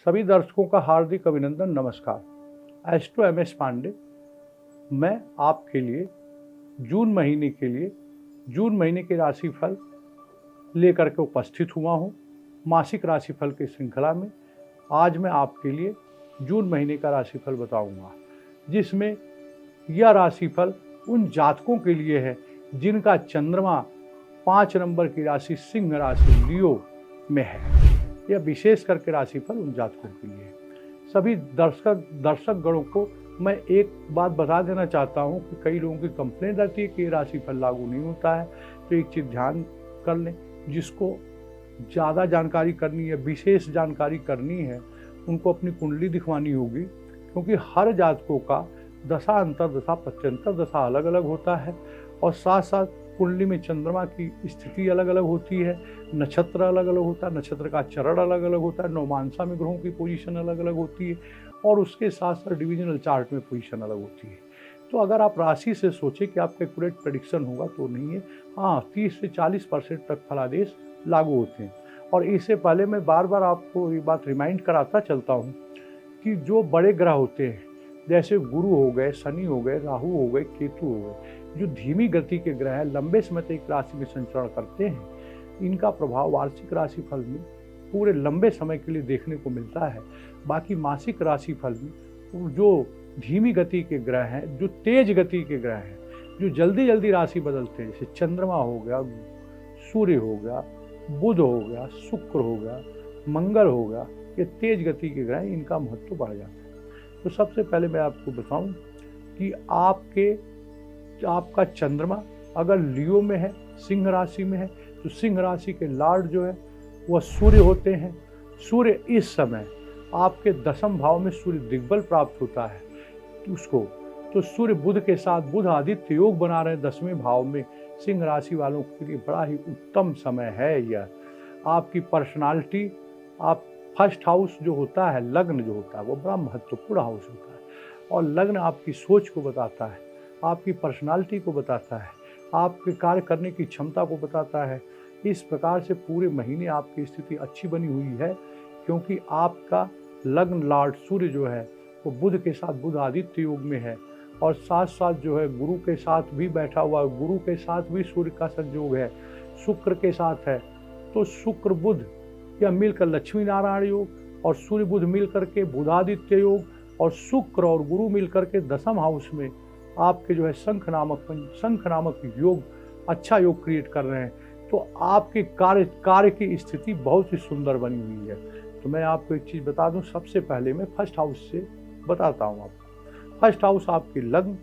सभी दर्शकों का हार्दिक अभिनंदन, नमस्कार। एस्ट्रो एम एस पांडे मैं आपके लिए जून महीने के राशिफल लेकर के उपस्थित हुआ हूँ। मासिक राशिफल की श्रृंखला में आज मैं आपके लिए जून महीने का राशिफल बताऊंगा, जिसमें यह राशिफल उन जातकों के लिए है जिनका चंद्रमा 5 नंबर की राशि सिंह राशि लियो में है। यह विशेष करके राशिफल उन जातकों के लिए है। सभी दर्शक गणों को मैं एक बात बता देना चाहता हूं कि कई लोगों की कंप्लेंट रहती है कि ये राशिफल लागू नहीं होता है, तो एक चीज़ ध्यान कर लें, जिसको ज़्यादा जानकारी करनी है, विशेष जानकारी करनी है, उनको अपनी कुंडली दिखवानी होगी, क्योंकि हर जातकों का दशा अंतरदशा प्रत्यंतर दशा अलग अलग होता है और साथ साथ कुंडली में चंद्रमा की स्थिति अलग अलग होती है, नक्षत्र अलग अलग होता है, नक्षत्र का चरण अलग अलग होता है, नवमांसा में ग्रहों की पोजीशन अलग अलग होती है और उसके साथ साथ डिविजनल चार्ट में पोजीशन अलग होती है। तो अगर आप राशि से सोचें कि आपका एक्यूरेट प्रेडिक्शन होगा तो नहीं है। हाँ, 30 से 40% तक फलादेश लागू होते हैं। और इससे पहले मैं बार बार आपको ये बात रिमाइंड कराता चलता हूँ कि जो बड़े ग्रह होते हैं, जैसे गुरु हो गए, शनि हो गए, राहु हो गए, केतु हो गए, जो धीमी गति के ग्रह हैं, लंबे समय तक एक राशि में संचरण करते हैं, इनका प्रभाव वार्षिक राशिफल में पूरे लंबे समय के लिए देखने को मिलता है। बाकी मासिक राशिफल में जो धीमी गति के ग्रह हैं, जो तेज गति के ग्रह हैं, जो जल्दी जल्दी राशि बदलते हैं, जैसे चंद्रमा हो गया, सूर्य हो गया, बुध हो गया, शुक्र हो गया, मंगल हो गया, ये तेज गति के ग्रह हैं, इनका महत्व बढ़ जाता है। तो सबसे पहले मैं आपको बताऊं कि आपका चंद्रमा अगर लियो में है, सिंह राशि में है, तो सिंह राशि के लॉर्ड जो है वह सूर्य होते हैं। सूर्य इस समय आपके 10वें भाव में सूर्य दिग्बल प्राप्त होता है उसको, तो सूर्य बुध के साथ बुध आदित्य योग बना रहे हैं 10वें भाव में। सिंह राशि वालों के लिए बड़ा ही उत्तम समय है यह। आपकी पर्सनालिटी, आप फर्स्ट हाउस जो होता है, लग्न जो होता है, वो बड़ा महत्वपूर्ण हाउस होता है और लग्न आपकी सोच को बताता है, आपकी पर्सनालिटी को बताता है, आपके कार्य करने की क्षमता को बताता है। इस प्रकार से पूरे महीने आपकी स्थिति अच्छी बनी हुई है, क्योंकि आपका लग्न लॉर्ड सूर्य जो है वो बुध के साथ बुध आदित्य योग में है और साथ साथ जो है गुरु के साथ भी बैठा हुआ है, गुरु के साथ भी सूर्य का संयोग है, शुक्र के साथ है। तो शुक्र बुध या मिलकर लक्ष्मी नारायण योग और सूर्य बुध मिलकर के बुधादित्य योग और शुक्र और गुरु मिलकर के 10वें हाउस में आपके जो है शंख नामक योग, अच्छा योग क्रिएट कर रहे हैं। तो आपके कार्य की स्थिति बहुत ही सुंदर बनी हुई है। तो मैं आपको एक चीज़ बता दूं, सबसे पहले मैं फर्स्ट हाउस से बताता हूं आपको। फर्स्ट हाउस आपकी लग्न,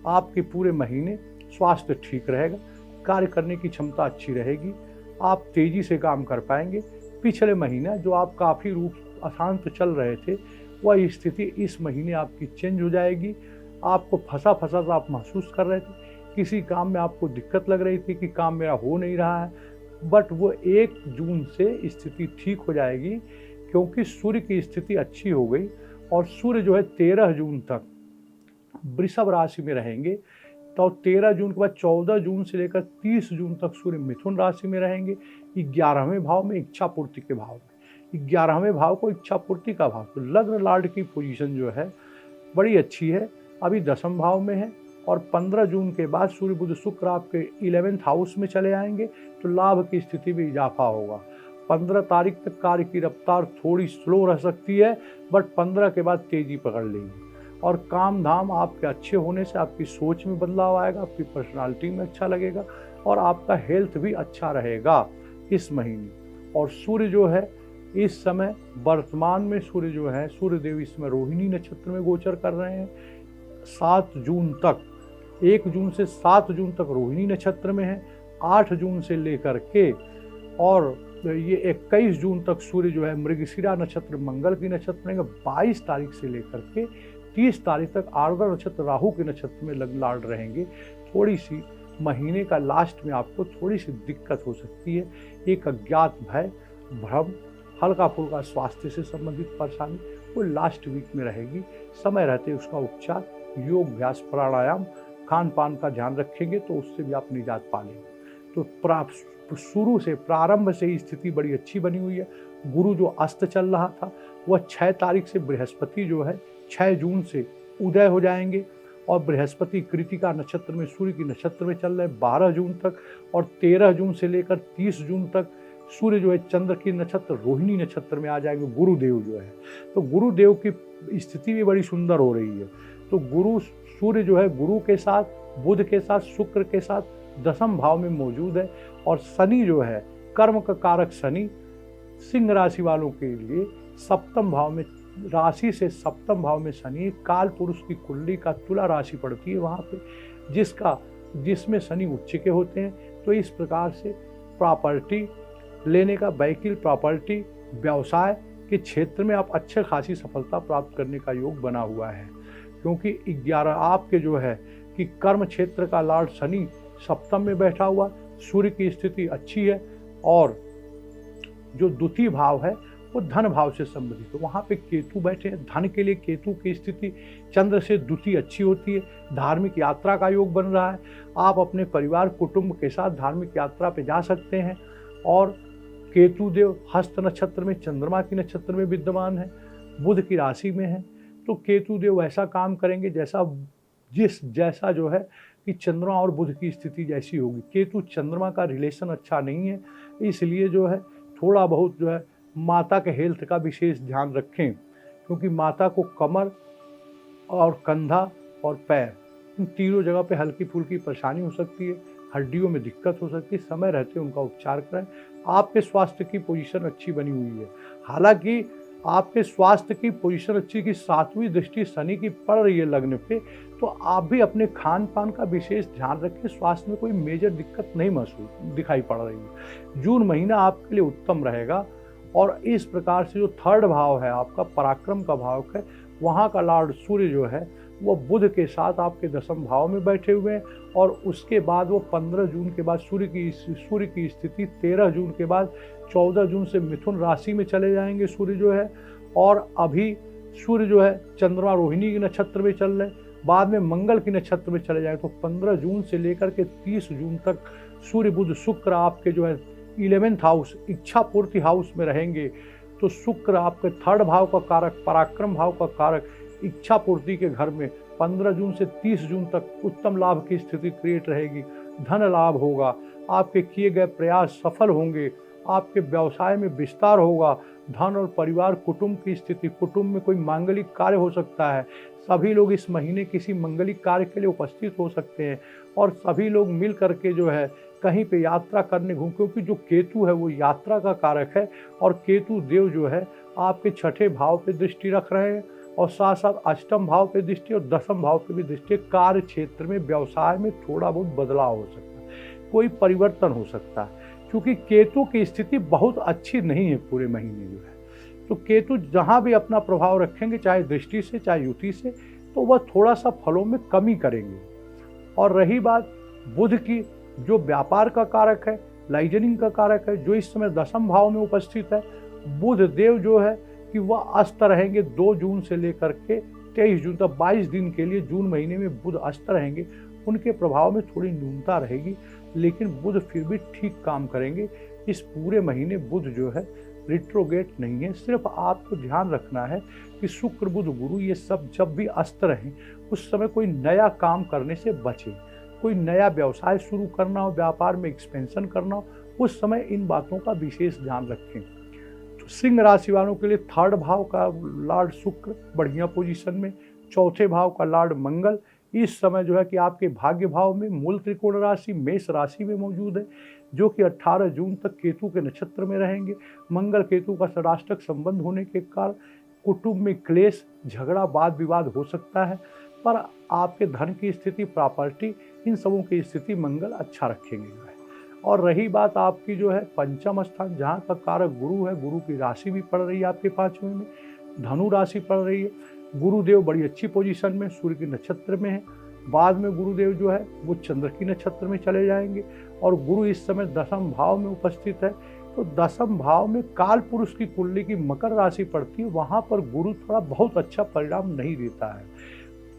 आपके पूरे महीने स्वास्थ्य ठीक रहेगा, कार्य करने की क्षमता अच्छी रहेगी, आप तेजी से काम कर पाएंगे। पिछले महीना जो आप काफ़ी रूप अशांत चल रहे थे, वह स्थिति इस महीने आपकी चेंज हो जाएगी। आपको फंसा सा आप महसूस कर रहे थे, किसी काम में आपको दिक्कत लग रही थी कि काम मेरा हो नहीं रहा है, बट वो 1 जून से स्थिति ठीक हो जाएगी, क्योंकि सूर्य की स्थिति अच्छी हो गई और सूर्य जो है 13 जून तक वृषभ राशि में रहेंगे। तो 13 जून के बाद 14 जून से लेकर 30 जून तक सूर्य मिथुन राशि में रहेंगे, 11वें भाव में, इच्छा पूर्ति के भाव में। 11वें भाव को इच्छा पूर्ति का भाव, तो लग्न लॉर्ड की पोजीशन जो है बड़ी अच्छी है, अभी 10वें भाव में है और 15 जून के बाद सूर्य बुध शुक्र आपके 11वें हाउस में चले आएंगे, तो लाभ की स्थिति में इजाफा होगा। 15 तारीख तक कार्य की रफ्तार थोड़ी स्लो रह सकती है, बट 15 के बाद तेजी पकड़ लेगी और काम धाम आपके अच्छे होने से आपकी सोच में बदलाव आएगा, आपकी पर्सनालिटी में अच्छा लगेगा और आपका हेल्थ भी अच्छा रहेगा इस महीने। और सूर्य जो है इस समय वर्तमान में सूर्य जो है, सूर्य देव इस समय रोहिणी नक्षत्र में गोचर कर रहे हैं 7 जून तक। 1 जून से 7 जून तक रोहिणी नक्षत्र में है, 8 जून से लेकर के और ये 21 जून तक सूर्य जो है मृगशिरा नक्षत्र मंगल की नक्षत्र में, 22 तारीख से लेकर के 30 तारीख तक आर्द्र नक्षत्र राहु के नक्षत्र में लग्न रहेंगे। थोड़ी सी महीने का लास्ट में आपको थोड़ी सी दिक्कत हो सकती है, एक अज्ञात भय, भ्रम, हल्का फुल्का स्वास्थ्य से संबंधित परेशानी, वो लास्ट वीक में रहेगी। समय रहते उसका उपचार, योग, अभ्यास, प्राणायाम, खान पान का ध्यान रखेंगे तो उससे भी आप निजात पा लेंगे। तो शुरू से प्रारंभ से स्थिति बड़ी अच्छी बनी हुई है। गुरु जो अस्त चल रहा था वह 6 तारीख से बृहस्पति जो है 6 जून से उदय हो जाएंगे और बृहस्पति कृतिका नक्षत्र में सूर्य की नक्षत्र में चल रहे 12 जून तक और 13 जून से लेकर 30 जून तक सूर्य जो है चंद्र की नक्षत्र रोहिणी नक्षत्र में आ जाएंगे गुरुदेव जो है। तो गुरुदेव की स्थिति भी बड़ी सुंदर हो रही है। तो गुरु सूर्य जो है गुरु के साथ, बुध के साथ, शुक्र के साथ दसम भाव में मौजूद है और शनि जो है कर्म का कारक शनि सिंह राशि वालों के लिए सप्तम भाव में, राशि से सप्तम भाव में शनि काल पुरुष की कुंडली का तुला राशि पड़ती है वहाँ पे, जिसमें शनि उच्च के होते हैं। तो इस प्रकार से प्रॉपर्टी लेने का, व्हीकल, प्रॉपर्टी, व्यवसाय के क्षेत्र में आप अच्छे खासी सफलता प्राप्त करने का योग बना हुआ है, क्योंकि 11 आपके जो है कि कर्म क्षेत्र का लॉर्ड शनि सप्तम में बैठा हुआ, सूर्य की स्थिति अच्छी है और जो द्वितीय भाव है वो धन भाव से संबंधित है, वहाँ पे केतु बैठे हैं। धन के लिए केतु की स्थिति चंद्र से द्वितीय अच्छी होती है। धार्मिक यात्रा का योग बन रहा है, आप अपने परिवार कुटुंब के साथ धार्मिक यात्रा पे जा सकते हैं। और केतु देव हस्त नक्षत्र में, चंद्रमा की नक्षत्र में विद्यमान है, बुध की राशि में है। तो केतु देव ऐसा काम करेंगे जैसा जो है कि चंद्रमा और बुध की स्थिति जैसी होगी। केतु चंद्रमा का रिलेशन अच्छा नहीं है, इसलिए जो है थोड़ा बहुत जो है माता के हेल्थ का विशेष ध्यान रखें, क्योंकि माता को कमर और कंधा और पैर इन तीनों जगह पे हल्की फुल्की परेशानी हो सकती है, हड्डियों में दिक्कत हो सकती है। समय रहते उनका उपचार कराएं। आपके स्वास्थ्य की पोजीशन अच्छी बनी हुई है, हालांकि आपके स्वास्थ्य की पोजीशन अच्छी की 7वीं दृष्टि शनि की पड़ रही है लग्न पे, तो आप भी अपने खान पान का विशेष ध्यान रखें। स्वास्थ्य में कोई मेजर दिक्कत नहीं महसूस दिखाई पड़ रही है। जून महीना आपके लिए उत्तम रहेगा और इस प्रकार से जो 3rd भाव है आपका पराक्रम का भाव है, वहाँ का लॉर्ड सूर्य जो है वो बुध के साथ आपके दसम भाव में बैठे हुए हैं और उसके बाद वो 15 जून के बाद सूर्य की स्थिति 13 जून के बाद 14 जून से मिथुन राशि में चले जाएंगे सूर्य जो है। और अभी सूर्य जो है चंद्रमा रोहिणी के नक्षत्र में चल रहे, बाद में मंगल के नक्षत्र में चले जाएंगे। तो 15 जून से लेकर के 30 जून तक सूर्य बुध शुक्र आपके जो है 11th हाउस, इच्छा पूर्ति हाउस में रहेंगे। तो शुक्र आपके 3rd भाव का कारक, पराक्रम भाव का कारक, इच्छा पूर्ति के घर में 15 जून से 30 जून तक उत्तम लाभ की स्थिति क्रिएट रहेगी। धन लाभ होगा, आपके किए गए प्रयास सफल होंगे, आपके व्यवसाय में विस्तार होगा। धन और परिवार कुटुंब की स्थिति, कुटुंब में कोई मांगलिक कार्य हो सकता है, सभी लोग इस महीने किसी मांगलिक कार्य के लिए उपस्थित हो सकते हैं और सभी लोग मिल करके जो है कहीं पे यात्रा करने क्योंकि जो केतु है वो यात्रा का कारक है और केतु देव जो है आपके 6ठे भाव पे दृष्टि रख रहे हैं और साथ साथ 8म भाव पे दृष्टि और 10म भाव पे भी दृष्टि। कार्य क्षेत्र में, व्यवसाय में थोड़ा बहुत बदलाव हो सकता है, कोई परिवर्तन हो सकता है, क्योंकि केतु की स्थिति बहुत अच्छी नहीं है पूरे महीने जो है। तो केतु जहाँ भी अपना प्रभाव रखेंगे, चाहे दृष्टि से चाहे युति से, तो वह थोड़ा सा फलों में कमी करेंगे। और रही बात बुध की, जो व्यापार का कारक है, लाइजनिंग का कारक है, जो इस समय 10म भाव में उपस्थित है, बुध देव जो है कि वह अस्त रहेंगे 2 जून से लेकर के 23 जून तक, 22 दिन के लिए जून महीने में बुध अस्त रहेंगे। उनके प्रभाव में थोड़ी न्यूनता रहेगी, लेकिन बुध फिर भी ठीक काम करेंगे। इस पूरे महीने बुध जो है रिट्रोगेट नहीं है। सिर्फ आपको ध्यान रखना है कि शुक्र बुध गुरु ये सब जब भी अस्त रहें उस समय कोई नया काम करने से बचें। कोई नया व्यवसाय शुरू करना हो, व्यापार में एक्सपेंशन करना हो, उस समय इन बातों का विशेष ध्यान रखें। तो सिंह राशि वालों के लिए 3rd भाव का लॉर्ड शुक्र बढ़िया पोजीशन में, 4थे भाव का लॉर्ड मंगल इस समय जो है कि आपके भाग्य भाव में मूल त्रिकोण राशि मेष राशि में मौजूद है, जो कि 18 जून तक केतु के नक्षत्र में रहेंगे। मंगल केतु का षडाष्टक संबंध होने के कारण कुटुंब में क्लेश, झगड़ा, वाद विवाद हो सकता है, पर आपके धन की स्थिति, प्रॉपर्टी, इन सबों की स्थिति मंगल अच्छा रखेंगे। और रही बात आपकी जो है 5म स्थान, जहाँ का कारक गुरु है, गुरु की राशि भी पड़ रही है आपके 5वें में, धनु राशि पड़ रही है। गुरुदेव बड़ी अच्छी पोजीशन में सूर्य के नक्षत्र में है। बाद में गुरुदेव जो है वो चंद्र की नक्षत्र में चले जाएंगे और गुरु इस समय 10म भाव में उपस्थित है। तो 10म भाव में काल पुरुष की कुंडली की मकर राशि पड़ती है, वहाँ पर गुरु थोड़ा बहुत अच्छा परिणाम नहीं देता है।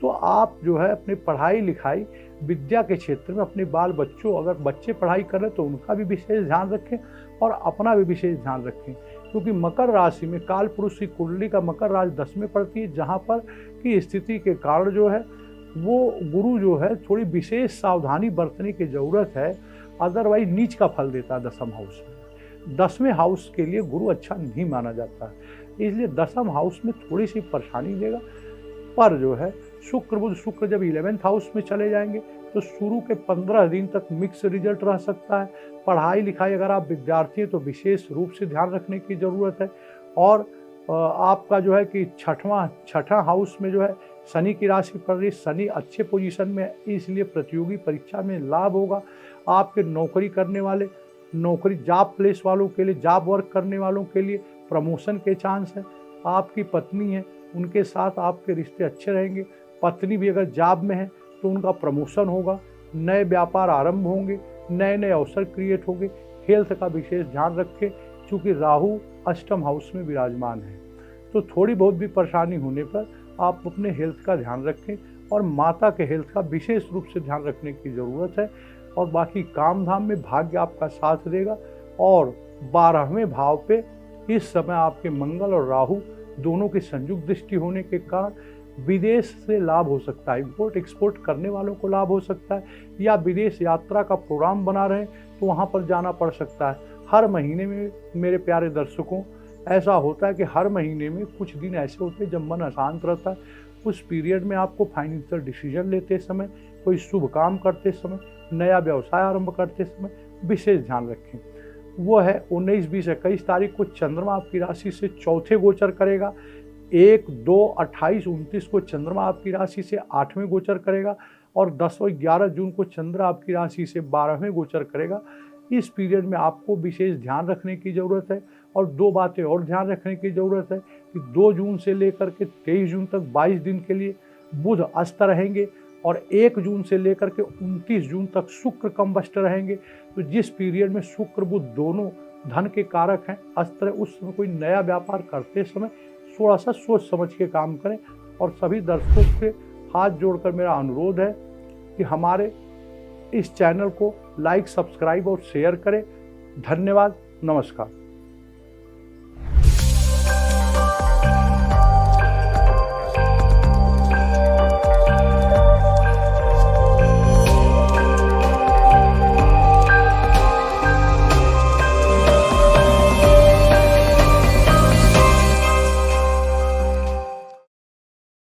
तो आप जो है अपनी पढ़ाई लिखाई विद्या के क्षेत्र में अपने बाल बच्चों, अगर बच्चे पढ़ाई कर रहे हैं तो उनका भी विशेष ध्यान रखें और अपना भी विशेष ध्यान रखें, क्योंकि मकर राशि में काल पुरुष की कुंडली का मकर राशि 10 में पड़ती है, जहाँ पर की स्थिति के कारण जो है वो गुरु जो है थोड़ी विशेष सावधानी बरतने की जरूरत है, अदरवाइज नीच का फल देता है दसम हाउस में। 10वें हाउस के लिए गुरु अच्छा नहीं माना जाता है, इसलिए दसम हाउस में थोड़ी सी परेशानी देगा। पर जो है शुक्र जब 11th हाउस में चले जाएंगे तो शुरू के 15 दिन तक मिक्स रिजल्ट रह सकता है। पढ़ाई लिखाई अगर आप विद्यार्थी हैं तो विशेष रूप से ध्यान रखने की ज़रूरत है। और आपका जो है कि छठा हाउस में जो है शनि की राशि पड़ रही है, शनि अच्छे पोजीशन में है, इसलिए प्रतियोगी परीक्षा में लाभ होगा। आपके नौकरी करने वाले, नौकरी जॉब प्लेस वालों के लिए, जॉब वर्क करने वालों के लिए प्रमोशन के चांस है। आपकी पत्नी है, उनके साथ आपके रिश्ते अच्छे रहेंगे। पत्नी भी अगर जॉब में है तो उनका प्रमोशन होगा, नए व्यापार आरंभ होंगे, नए नए अवसर क्रिएट होंगे। हेल्थ का विशेष ध्यान रखें, क्योंकि राहु अष्टम हाउस में विराजमान है, तो थोड़ी बहुत भी परेशानी होने पर आप अपने हेल्थ का ध्यान रखें और माता के हेल्थ का विशेष रूप से ध्यान रखने की ज़रूरत है। और बाकी काम धाम में भाग्य आपका साथ देगा। और 12वें भाव पे इस समय आपके मंगल और राहु दोनों की संयुक्त दृष्टि होने के कारण विदेश से लाभ हो सकता है। इंपोर्ट एक्सपोर्ट करने वालों को लाभ हो सकता है, या विदेश यात्रा का प्रोग्राम बना रहे हैं तो वहाँ पर जाना पड़ सकता है। हर महीने में मेरे प्यारे दर्शकों ऐसा होता है कि हर महीने में कुछ दिन ऐसे होते हैं जब मन अशांत रहता है। उस पीरियड में आपको फाइनेंशियल डिसीजन लेते समय, कोई शुभ काम करते समय, नया व्यवसाय आरंभ करते समय विशेष ध्यान रखें। वो है 19, 20, 21 तारीख को चंद्रमा आपकी राशि से चौथे गोचर करेगा। 1, 2, 28, 29 को चंद्रमा आपकी राशि से 8वें गोचर करेगा और 10 और 11 जून को चंद्र आपकी राशि से 12वें गोचर करेगा। इस पीरियड में आपको विशेष ध्यान रखने की ज़रूरत है। और 2 बातें और ध्यान रखने की ज़रूरत है कि 2 जून से लेकर के 23 जून तक 22 दिन के लिए बुध अस्त रहेंगे और 1 जून से लेकर के 29 जून तक शुक्र कम्बस्ट रहेंगे। तो जिस पीरियड में शुक्र बुध दोनों धन के कारक हैं, अस्त रहे, उस समय कोई नया व्यापार करते समय थोड़ा सा सोच समझ के काम करें। और सभी दर्शकों से हाथ जोड़कर मेरा अनुरोध है कि हमारे इस चैनल को लाइक, सब्सक्राइब और शेयर करें। धन्यवाद, नमस्कार।